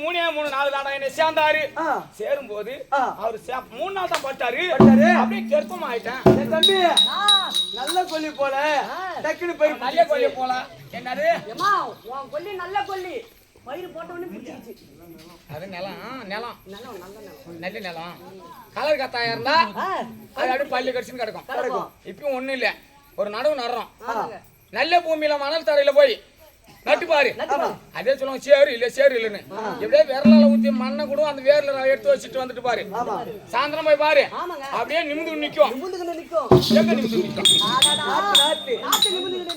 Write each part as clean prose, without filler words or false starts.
மூணு நாலு தாண்டா என்ன சேர்ந்தாரு. சேரும் போது அவரு 3 நாள் தான் பட்டாரு. அப்படியே கெர்ப்பம் ஆயிட்டேன். தம்பி நல்ல கொல்லி போல டக்குனு போய் நல்ல கொல்லி போல. என்னது உன் கொல்லி நல்ல கொல்லி பயிர் போட்டவனே பிடிச்சிச்சு. அது நிலம் நல்ல நிலம் கலர் கத்தாயா இருந்தா அது அப்படியே பள்ளி கடிச்சுன்னு கிடக்கும். இப்பயும் ஒண்ணும் இல்ல, ஒரு நடவு நடுறோம். நல்ல பூமியில மணல் தரையில போய் நட்டு பாரு. அதே சொல்லுவாங்க சேரு இல்லைன்னு. எப்படியே விரலால ஊத்தி மண்ணை கூட அந்த வேர்ல எடுத்து வச்சுட்டு வந்துட்டு பாரு. சாயந்தரம் போய் பாரு, அப்படியே நிமிந்து நிக்கும். எங்க நிமிந்து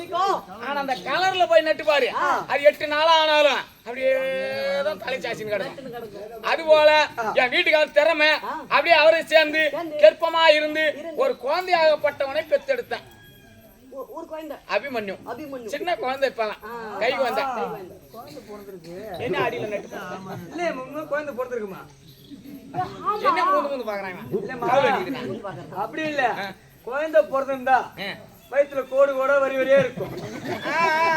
நிக்கும்? ஆனா அந்த கலர்ல போய் நட்டு பாரு, அது 8 நாளா ஆனாலும் அப்படியே தான் தலை சாச்சின்னு கிடக்கும். அது போல என் வீட்டுக்காரர் திறமை அப்படியே அவரை சேர்ந்து கெர்ப்பமா இருந்து ஒரு குழந்தையாகப்பட்டவனை பெத்தெடுத்தேன். அபிமன்யு சின்ன குழந்தை இப்பதான் கை குழந்தை. என்ன அடியில நட்டு குழந்தை பொறுத்திருக்குமா? என்ன மூந்து பாக்குறாங்க? அப்படி இல்ல, குழந்தை பொறுத்திருந்தா வயிற்றுல கோடு கோட வரி வரியா இருக்கும்.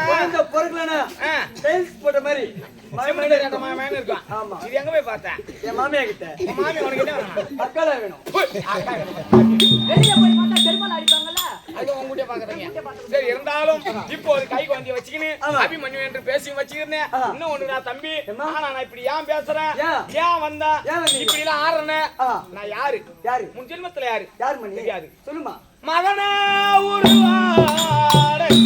குழந்தை பொறுக்கலன்னா டைல்ஸ் போட்ட மாதிரி இருக்கும். ஆமா, இது எங்க போய் பார்த்தேன்? என் மாமியா கிட்ட. மாமி உனக்கு என்ன வேணும்? அக்காலா வேணும். வெளிய போய் பார்த்தா பெருமாள் அடிப்பாங்கல்ல, அது உங்ககிட்ட பாக்குறீங்க. சரி, இருந்தாலும் இப்போ ஒரு கை குழந்தைய வச்சுக்கின்னு அபிமன்யு என்று பேசி வச்சுக்கிறேன். இன்னும் ஒண்ணுடா தம்பி, நான் இப்படி ஏன் பேசுறேன், ஏன் வந்தா இப்படி எல்லாம் ஆடுறேன், நான் யாரு முன் ஜென்மத்துல யாரு மணி தெரியாது. சொல்லுமா? மதன உருவாடே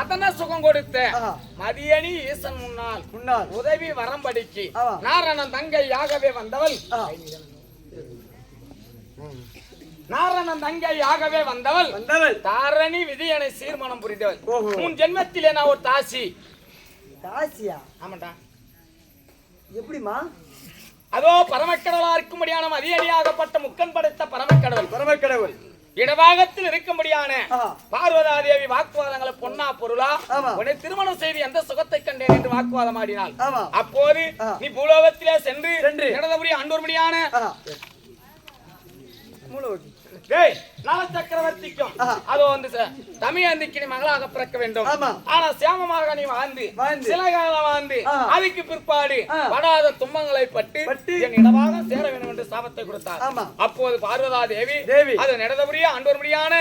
அதன சுகம் கொடுத்த மதியணி ஈசன் முன்னால் உதவி வரம்படிக்கு நாரணன் தங்கையாகவே வந்தவள். தாரணி விதியனை சீர்மனம் புரிந்தவள். உன் ஜென்மத்திலே நான் ஒரு தாசி. தாசியா? ஆமாண்டா. எப்படிமா? அதோ பரமக்கடலா இருக்கும்படியான மதியணியாகப்பட்ட முக்கன் படைத்த பரமக்கடவுள் இடபாகத்தில் இருக்கும்படியான பார்வதா தேவி வாக்குவாதங்களை பொன்னா பொருளா உன்னை திருமணம் செய்து எந்த சுகத்தை கண்டேன் என்று வாக்குவாதம் ஆடினாள். அப்போது நீ பூலோகத்திலே சென்று நடந்தபடி அண்டோர்படியான நல சக்கரவர்த்திக்கும் அதோ வந்து தமிழந்திக்கு நீ மகளாக பிறக்க வேண்டும். ஆனா சேமமாக நீ வாழ்ந்து சில காலம் வாழ்ந்து அதுக்கு பிற்பாடு படாத துன்பங்களை பட்டு என் இடமாக சேர வேண்டும் என்று சாபத்தை கொடுத்தார். அப்போது பார்வதா தேவி அது நடந்தபடியா அண்டோர்படியான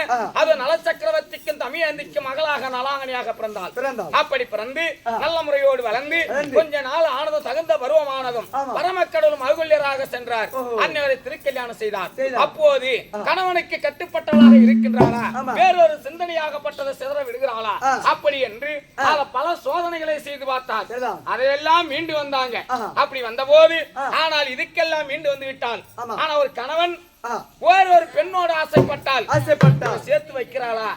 அது நல சக்கரவர்த்திக்கும் தமிழந்திக்கும் மகளாக நலாங்கனியாக பிறந்தாள். அப்படி பிறந்து நல்ல முறையோடு வளர்ந்து கொஞ்ச நாள் ஆனதும் தகுந்த பருவமானதும் பரமக்கடவுள் மகுல்யராக சென்றார். அன்னைவரை திருக்கல்யாணம் செய்தார். அப்போது கணவனுக்கு கட்டுப்பட்டவளாக இருக்கின்றாளா, வேறொரு சிந்தனையாகப்பட்டதை சிதற விடுகிறாளா, அப்படி என்று பல சோதனைகளை செய்து பார்த்தார். அதையெல்லாம் மீண்டு வந்தாங்க. அப்படி வந்த போது ஆனால் இதுக்கெல்லாம் மீண்டு வந்து விட்டால், ஆனா ஒரு கணவன் ஒரு பெண்ணோடு ஆசைப்பட்டால் சேர்த்து வைக்கிறாளா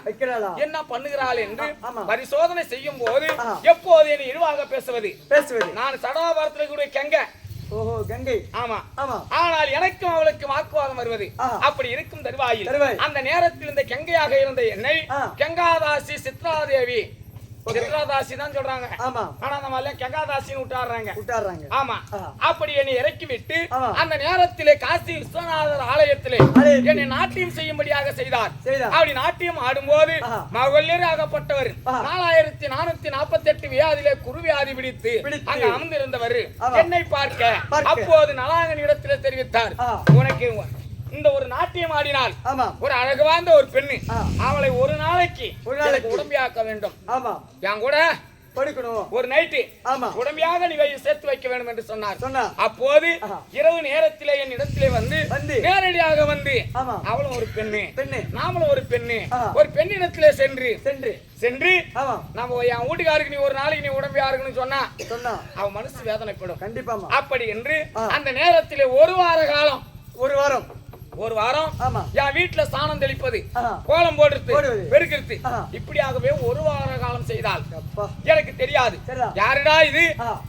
என்ன பண்ணுகிறாள் என்று பரிசோதனை செய்யும் போது எப்போது என்னை இழிவாக பேசுவது. நான் சடாபாரத்தில் கூட கங்கை. ஆமா. ஆனால் எனக்கும் அவளுக்கு வாக்குவாதம் வருவது. அப்படி இருக்கும் தருவாயில் அந்த நேரத்தில் இந்த கங்கையாக இருந்த என்னை கங்காதாசி சித்ராதேவி சித்ராதாசி தான் சொல்றாங்க. ஆனா நம்ம எல்லாம் கங்காதாசின்னு விட்டாடுறாங்க. ஆமா. அப்படி என்னை இறக்கி விட்டு அந்த நேரத்திலே காசி விஸ்வநாதர் ஆலயத்திலே என்னை நாட்டியம் செய்யும்படியாக செய்தார். அப்படி நாட்டியம் ஆடும்போது மகள்யராகப்பட்டவர் 4448 வியாதியிலே குருவியாதி பிடித்து அங்க அமர்ந்திருந்தவர் என்னை பார்க்க அப்போது நலாங்கன் இடத்திலே தெரிவித்தார், உனக்கு இந்த ஒரு நாட்டியம் ஆடினால் ஒரு அழகு வாழ்ந்த ஒரு பெண்ணு, அவளை ஒரு நாளைக்கு உடம்பியாக்க வேண்டும். என் கூட படுக்கணும். ஒரு நைட்டு ஆமா. உடமையாக நீ சேர்த்து வைக்க வேண்டும் என்று சொன்னார். சொன்னார். அப்போது இரவு நேரத்திலே என் இடத்திலே வந்து நேரடியாக வந்து ஆமா. அவளும் ஒரு பெண்ணு, பெண்ணு, நாமளும் ஒரு பெண்ணு, ஒரு பெண்ணிடத்திலே சென்று ஆமா நம்ம என் வீட்டுக்காருக்கு நீ ஒரு நாளைக்கு நீ உடம்பியா இருக்குன்னு சொன்னா அவ மனசு வேதனைப்படும். கண்டிப்பா. அப்படி என்று அந்த நேரத்திலே ஒரு வார காலம் ஆமா என் வீட்டுல சாணம் தெளிப்பது, கோலம் போடுறது, பெருக்கிறது, இப்படியாகவே ஒரு வார காலம் செய்தால் எனக்கு தெரியாது. யாருடா இது?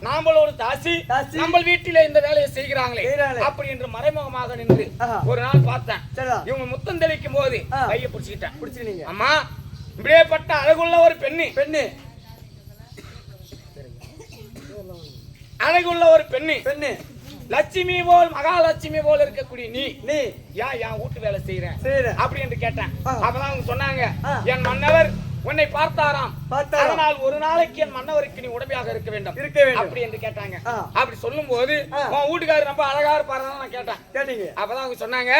நாமளும் ஒரு தாசி, நம்ம வீட்டில இந்த வேலையை செய்கிறாங்களே அப்படி என்று மறைமுகமாக நின்று ஒரு நாள் பார்த்தேன். இவங்க முத்தம் தெளிக்கும் போது கையை பிடிச்சிக்கிட்டேன். அம்மா, இப்படியேப்பட்ட அழகுள்ள ஒரு பெண்ணு அழகுள்ள ஒரு பெண்ணு லட்சுமி போல் மகாலட்சுமி போல் இருக்கக்கூடிய நீ ஏன் வீட்டு வேலை செய்யறேன் அப்படி என்று கேட்டேன். அப்பதான் அவங்க சொன்னாங்க, என் மன்னவர் உன்னை பார்த்தாராம், அதனால் ஒரு நாளைக்கு என் மன்னவருக்கு நீ உடமையாக இருக்க வேண்டும் அப்படி என்று கேட்டாங்க. அப்படி சொல்லும் போது உன் வீட்டுக்காரர் ரொம்ப அழகா இருப்பாருன்னு நான் கேட்டேன். அப்பதான் அவங்க சொன்னாங்க,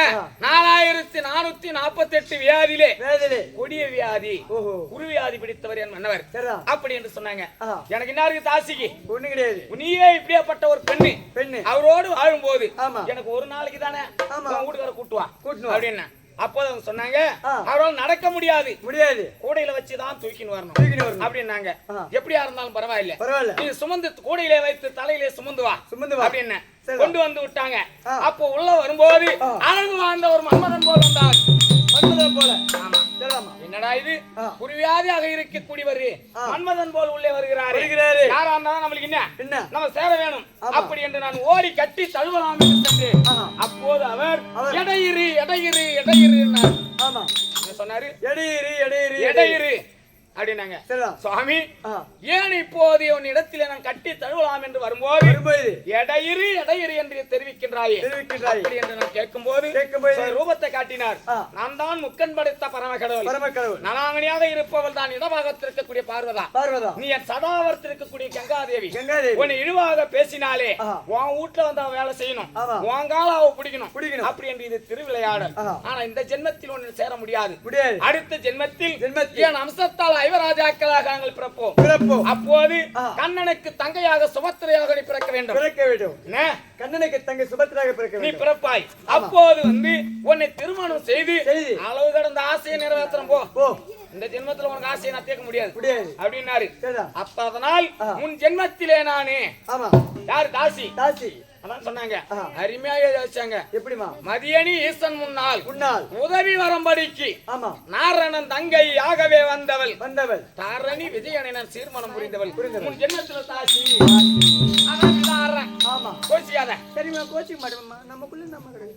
4448 வியாதியிலே கொடிய வியாதி, குருவியாதி பிடித்தவர் என் மன்னவர் அப்படி என்று சொன்னாங்க. எனக்கு என்ன இருக்கு தாசிக்கு? ஒண்ணு கிடையாது. நீயே இப்படியாப்பட்ட ஒரு பெண்ணு அவரோடு வாழும் போது எனக்கு ஒரு நாளைக்கு தானே வீட்டுக்கார கூட்டுவா அப்படின்னு. அப்போது அவங்க சொன்னாங்க, அவரால் நடக்க முடியாது, கூடையில வச்சுதான் தூக்கின்னு வரணும் அப்படின்னாங்க. எப்படியா இருந்தாலும் பரவாயில்ல, நீ சுமந்து கூடையில வைத்து தலையிலே சுமந்து வா அப்படின்னு கொண்டு வந்து விட்டாங்க. அப்போ உள்ள வரும்போது அழகு வாழ்ந்த ஒரு மன்மதன் போல வந்தார். என்னடா இது? குருவியாதியாக இருக்கக்கூடியவர் மன்மதன் போல் உள்ளே வருகிறாரு. யாரா இருந்தாலும் நம்மளுக்கு என்ன நம்ம சேர வேணும் அப்படி என்று நான் ஓடி கட்டி தழுவலாம் என்று சென்றேன். அப்போது அவர் எடையிரு சொன்னாரு. எடையிரு அப்படின்னாங்க. சுவாமி, ஏன் இப்போது உன் இடத்திலே நான் கட்டி தழுவலாம் என்று வரும்போது எடையிரு என்று தெரிவிக்கின்றாயே அப்படி என்று நான் கேட்கும்போது ரூபத்தை காட்டினார். நான் தான் முக்கன் படைத்த பரமக்கடவுள், நலாங்கனியாக இருப்பவள் தான் இடபாகத்தில் இருக்கக்கூடிய பார்வதா. நீ என் சதாவரத்தில் இருக்கக்கூடிய கங்காதேவி. உன்னை இழிவாக பேசினாலே உன் வீட்டுல வந்து அவ வேலை செய்யணும், உன் கால அவ பிடிக்கணும் அப்படி என்று இது திருவிளையாடல். ஆனா இந்த ஜென்மத்தில் ஒன்று சேர முடியாது. அடுத்த ஜென்மத்தில் என் அம்சத்தால் ஐவராஜாக்களாக நாங்கள் பிறப்போம். அப்போது கண்ணனுக்கு தங்கையாக சுபத்திரையாக நீ பிறக்க வேண்டும். கண்ணனுக்கு தங்கை சுபத்திரையாக பிறக்க வேண்டும். நீ பிறப்பாய். அப்போது வந்து உன்னை திருமணம் செய்து அளவு கடந்த ஆசையை நிறைவேற்றணும். போ, இந்த ஜென்மத்துல உனக்கு ஆசையை நான் தீர்க்க முடியாது அப்படின்னாரு. அப்ப அதனால் முன் ஜென்மத்திலே நானே யாரு தாசி அதான் சொன்னாங்க. அருமையாக யோசிச்சாங்க. எப்படிமா? மதியணி ஈசன் முன்னால் உதவி வரும்படிக்கு நாரணன் தங்கையாகவே வந்தவள் தாரணி விஜயனை சீர்மனம் புரிந்தவள். முன் ஜென்மத்துல தாசி. கோச்சிக்காத. சரிமா, கோச்சிக்க மாட்டேம்மா. நமக்குள்ள நம்ம கிடையாது.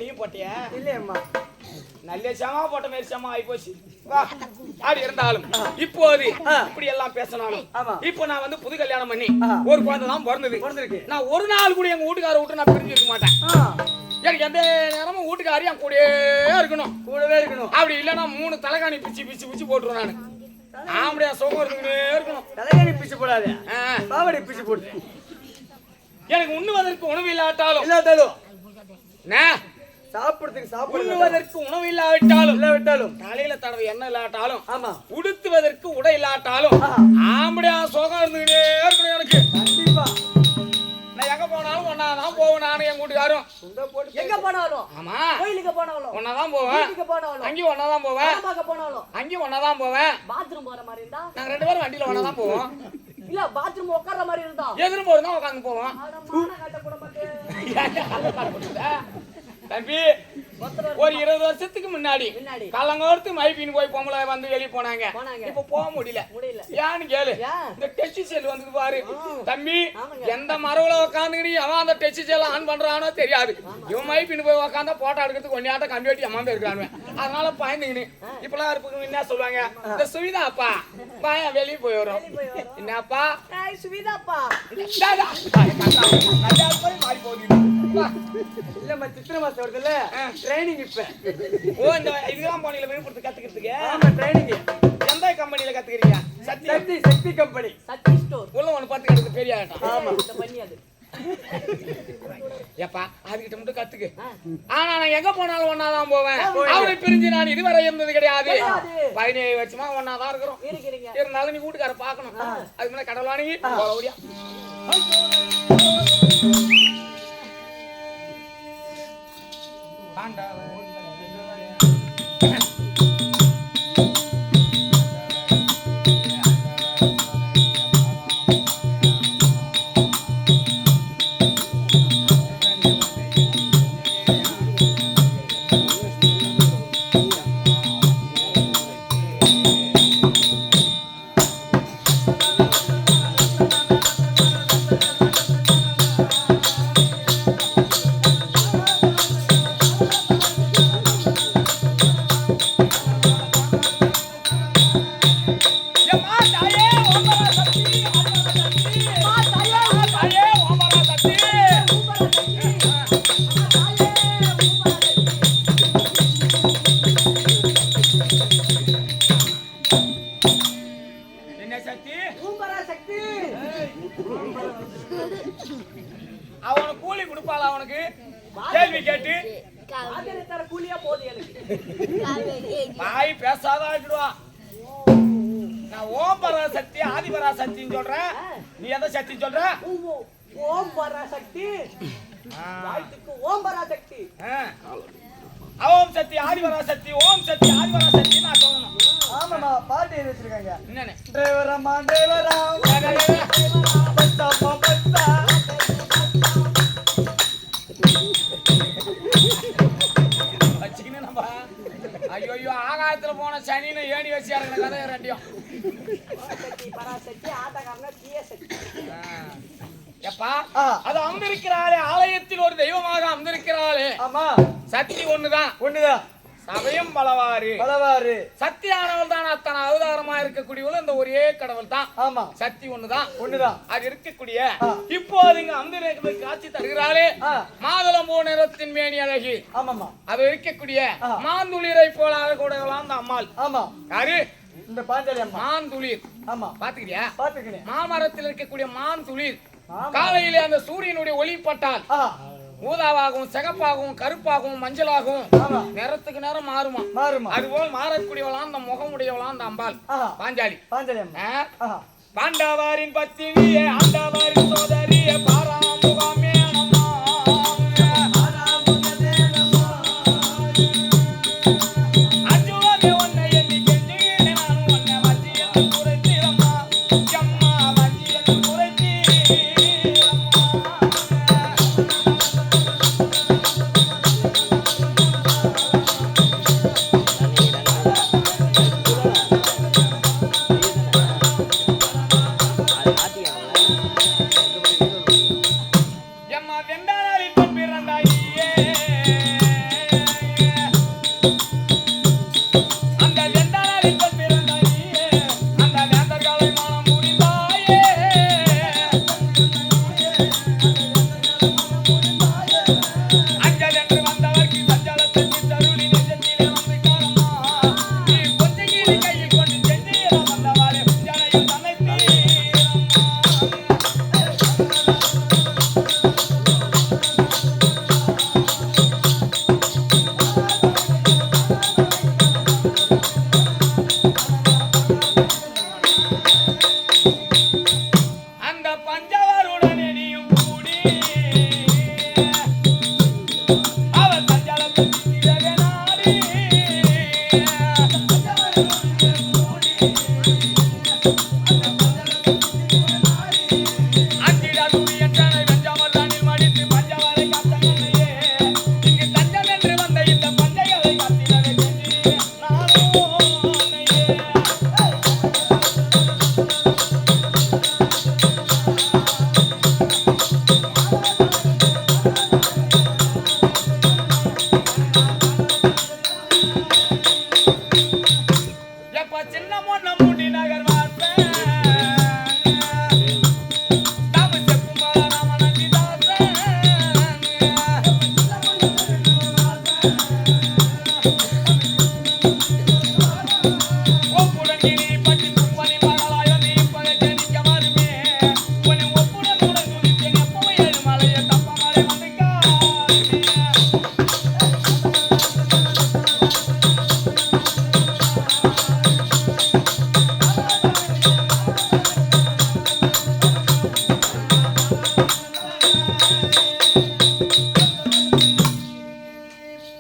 நீயும் போட்டியா? இல்லையம்மா, நல்ல சமா போட்ட மாதிரி சமா ஆகி போச்சு. அப்படி இருந்தாலும் இப்போது இப்படி எல்லாம் பேசினாலும் இப்போ நான் வந்து புது கல்யாணம் பண்ணி ஒரு குழந்தை தான் பிறந்திருக்கு. நான் ஒரு நாள் கூட எங்க வீட்டுக்கார விட்டு நான் பிரிஞ்சு இருக்க மாட்டேன். எனக்கு எந்த நேரமும் வீட்டுக்காரி என் கூடவே இருக்கணும். அப்படி இல்லைன்னா 3 தலைகாணி பிச்சு போட்டுருவேன். நான் ஆம்படியா சோகம் இருக்கணும். தலைகாணி பிச்சு போடாது, பாவடி பிச்சு போட்டு. எனக்கு உண்ணுவதற்கு உணவு இல்லாட்டாலும் சாப்பிடுவதற்கு உணவு இல்லாவிட்டாலும் தலையில தடவை எண்ணெய் இல்லாட்டாலும் உடுத்துவதற்கு உடை இல்லாட்டாலும் ஆம்படியா சோகம் இருந்துகிட்டே இருக்கணும் எனக்கு. கண்டிப்பா நான் எங்க போனாலும் ஒன்னாதான் போவேன். நானும் என் வீட்டுக்காரும் எங்க போனாலும் ஆமா கோயிலுக்கு போனாலும் ஒன்னாதான் போவேன். அங்கேயும் ஒன்னாதான் போவேன். அங்கேயும் ஒன்னாதான் போவேன். பாத்ரூம் போற மாதிரி இருந்தா நாங்க 2 பேரும் வண்டியில ஒன்னாதான் போவோம். இல்ல பாத்ரூம் உட்கார்ற மாதிரி இருந்தா எதிரும் போறதா உட்காந்து போவோம். தம்பி, ஒரு 20 வருஷத்துக்கு முன்னாடி கல்லங்கோர்த்து மைப்பின்னு போய் பொம்பளை வந்து வெளியே போனாங்க. இப்ப போக முடியல. ஏன்னு கேளு. இந்த டெஸ்ட் செல் வந்து பாரு தம்பி, எந்த மரவுல உட்காந்துக்கிட்டு அவன் அந்த டெஸ்ட் செல் ஆன் பண்றானோ தெரியாது. இவன் மைப்பின்னு போய் உட்காந்தா போட்டோ எடுக்கிறதுக்கு ஒன்னாட்ட கம்பி வெட்டி அம்மா போயிருக்கானு. அதனால பயந்துக்கினு இப்பெல்லாம் இருப்பு என்ன சொல்லுவாங்க, இந்த சுவிதாப்பா பையன் வெளியே போய் வரும். என்னப்பா சுவிதாப்பா மாறி போகுது. இல்லம்மா, சித்திரை மாசம் வருதுல்ல, ட்ரைனிங் இப்ப. ஓ, இந்த இதுதான் போனீங்க விழுப்புரத்து கத்துக்கிறதுக்கு? ஆமா, ட்ரைனிங். எந்த கம்பெனில கத்துக்கிறீங்க? சக்தி கம்பெனி. சக்தி ஸ்டோர் உள்ள ஒன்னு பார்த்து எடுத்து பெரிய ஆட்டா. ஆமா, இந்த பண்ணி அது ஏப்பா அதுகிட்ட மட்டும் கத்துக்கு. ஆனா நான் எங்க போனாலும் ஒன்னாதான் போவேன். அவரை பிரிஞ்சு நான் இதுவரை இருந்தது கிடையாது. 17 வருஷமா ஒன்னாதான் இருக்கிறோம். இருந்தாலும் நீ வீட்டுக்கார பாக்கணும். அதுக்கு மேல கடவுள் வாங்கி ஓடியா அவனுக்கு கூலி கொடுப்பாளா? அவனுக்கு கேள்வி கேட்டு கூலியா போகுது எனக்கு. வாய் பேசாத ஆக்கிடுவான். நான் ஓம் பராசக்தி ஆதி பராசக்தின்னு சொல்றேன். நீ எதை சக்தி சொல்ற? ஓம் பராசக்தி. ஓம் பராசக்தி. ஓம் சக்தி ஆதி பராசக்தி, ஓம் சக்தி ஆதி பராசக்தி நான் சொல்லணும். ஆமாமா பாட்டு எழுதி வச்சிருக்காங்க. என்னன்னு? டிரைவரம்மா டிரைவரா பஸ்டா பஸ்டா வச்சுக்கினேப்பா. ஐயோ ஐயோ ஆகாயத்துல போன சனின்னு ஏணி வச்சு இறங்கின கதை ரெண்டியும். பராசக்தி ஆட்டக்காரன தீய சக்தி. எப்பா அது அமர்ந்திருக்கிறாளே, ஆலயத்தில் ஒரு தெய்வமாக அமர்ந்திருக்கிறாளே. ஆமா சக்தி ஒண்ணுதான். ஒண்ணுதான். சபையும் பலவாறு. பலவாறு. சக்தியானவள் தான் அத்தனை அவதாரமா இருக்கக்கூடியவள் இந்த ஒரே கடவுள் தான். ஆமா சக்தி ஒண்ணுதான். ஒண்ணுதான். அது இருக்கக்கூடிய இப்போது இங்க அமர்ந்திருக்கிறது காட்சி தருகிறாளே மாதுளம்பூ நிறத்தின் மேனி அழகி. ஆமாமா அது இருக்கக்கூடிய மாந்துளிரை போல அழகுடையவளாம் அந்த அம்மாள். ஆமா யாரு? இந்த பாஞ்சாலி அம்மா. மாந்துளிர். ஆமா பாத்துக்கிறியா? பாத்துக்கிறேன். மாமரத்தில் இருக்கக்கூடிய மான் துளிர் காலையிலே அந்த சூரியனுடைய ஒளி பட்டால் ஊதாவாகவும் சிகப்பாகவும் கருப்பாகவும் மஞ்சளாகவும் நிறத்துக்கு நேரம் மாறுமா? மாறுமா. அதுபோல் மாறக்கூடியவளாம் அந்த முகமுடையவளாம் அந்த அம்பாள் பாஞ்சாலி. பாஞ்சாலி அம்மா. பாண்டவாரின் பத்தினியே ஆண்டவாரின் சோதரியே பாராமுகமே அம்மா. அஞ்சுவதே உன்னை எண்ணி கெஞ்சுகிறேன் நான் உன்னை வஞ்சியத்து குறைத்தீரம்மா. அம்மா வஞ்சியத்து குறைத்தீரம்மா.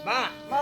வா